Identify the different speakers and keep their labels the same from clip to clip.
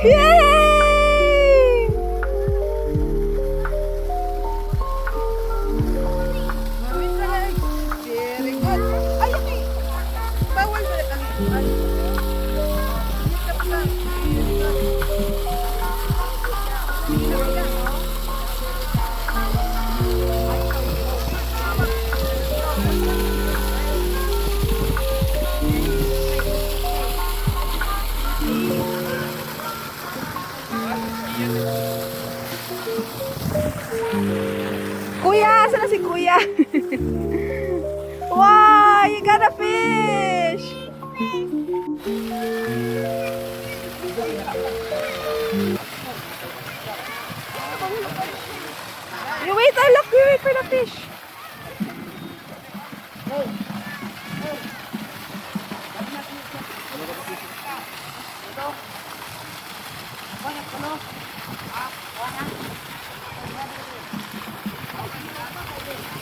Speaker 1: Yay! Very good. Ay, okay. Bawal ba na? Kuya, saan na si Kuya? Wow, you got a fish! You wait, oh look, you wait for the fish.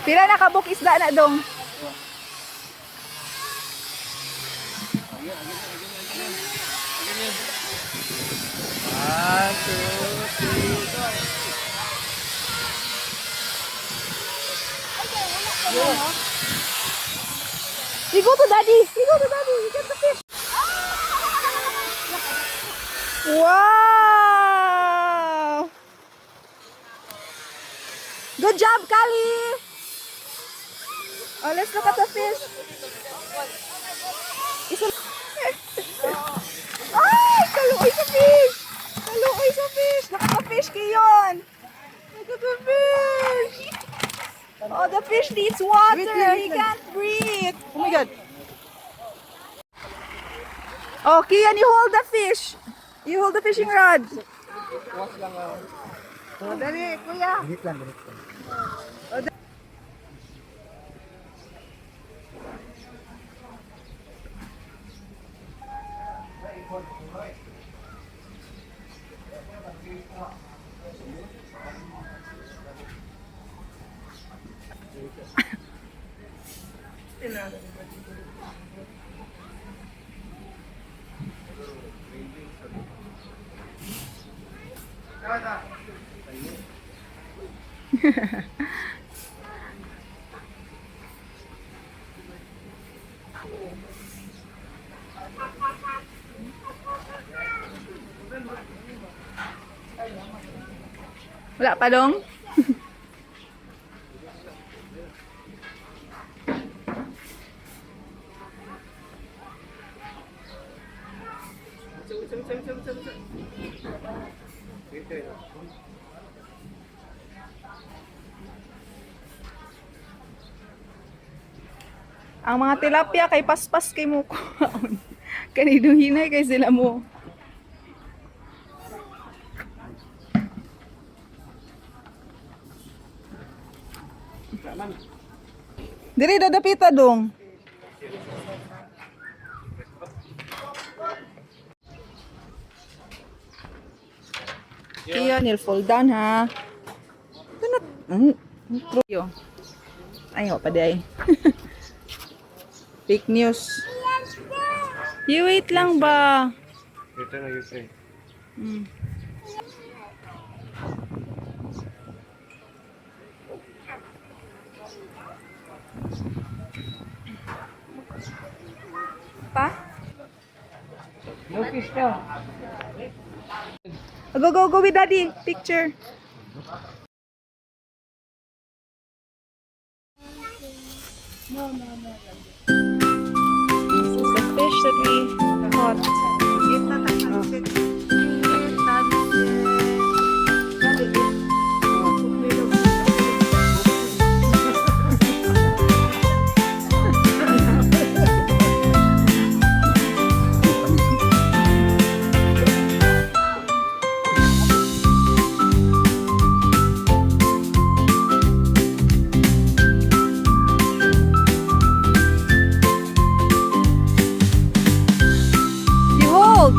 Speaker 1: Pila na kabuk isda na dong?
Speaker 2: One, two, three,
Speaker 1: You go to daddy. You go to daddy. You get the fish. Wow! Good job, Kali. Oh, let's look at the fish. Ay, kaluoy sa fish. Kaluoy sa fish. Nakaka-fish kayon. Look at the fish. Oh, the fish needs water. He can't breathe. Oh my God. Oh, Kian, you hold the fish. You hold the fishing rod. Oh, dali, kuya.
Speaker 2: Dikit lang.
Speaker 1: Wala pa dong? Ang mga tilapia kay paspas kay mo kuhaon. Kanino hinay kay sila mo. Diri dadapita dong. Iya, nil fall down ha. Tunot. Yo. Ayo pa day. Fake news. You wait lang ba?
Speaker 2: Ito na yun eh.
Speaker 1: Pa?
Speaker 2: No fish daw.
Speaker 1: Go, go, go with daddy. Picture. This is the fish that we caught. You hold.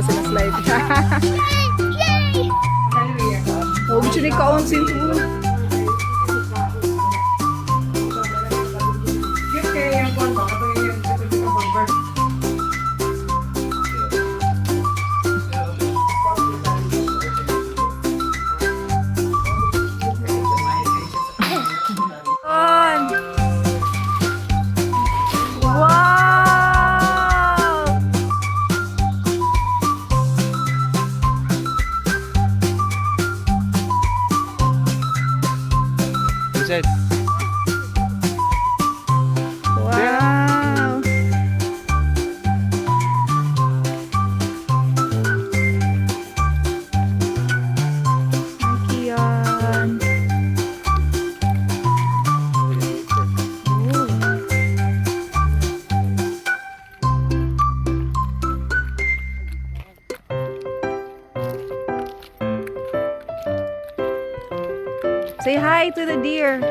Speaker 1: sila slide. Huwag siya ni kaunsin to.
Speaker 2: Inside.
Speaker 1: Wow! Laki yan. Oh. Say hi to the deer.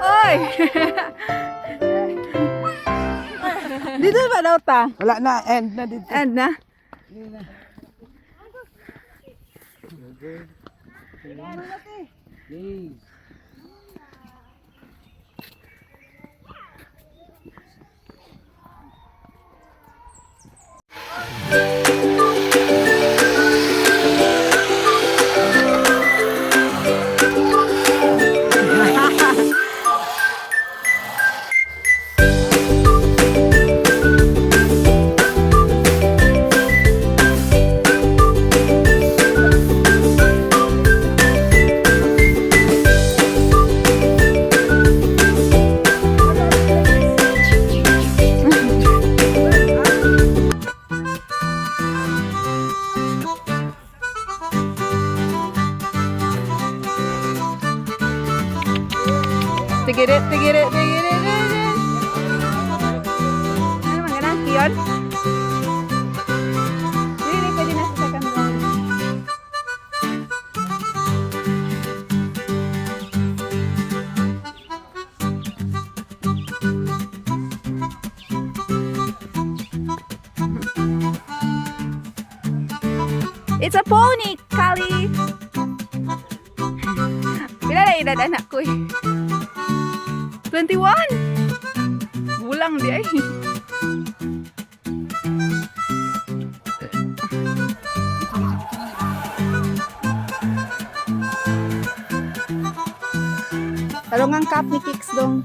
Speaker 1: Oy! Dito ba daw ta?
Speaker 3: Wala na, end na dito.
Speaker 1: End na? Tigit it. Ano mga yun? Hindi pwede na sa second one. It's a pony, Kali! Pila na edad anak ko eh? 21! Bulang di ay. Talong ang cup ni Kicks dong.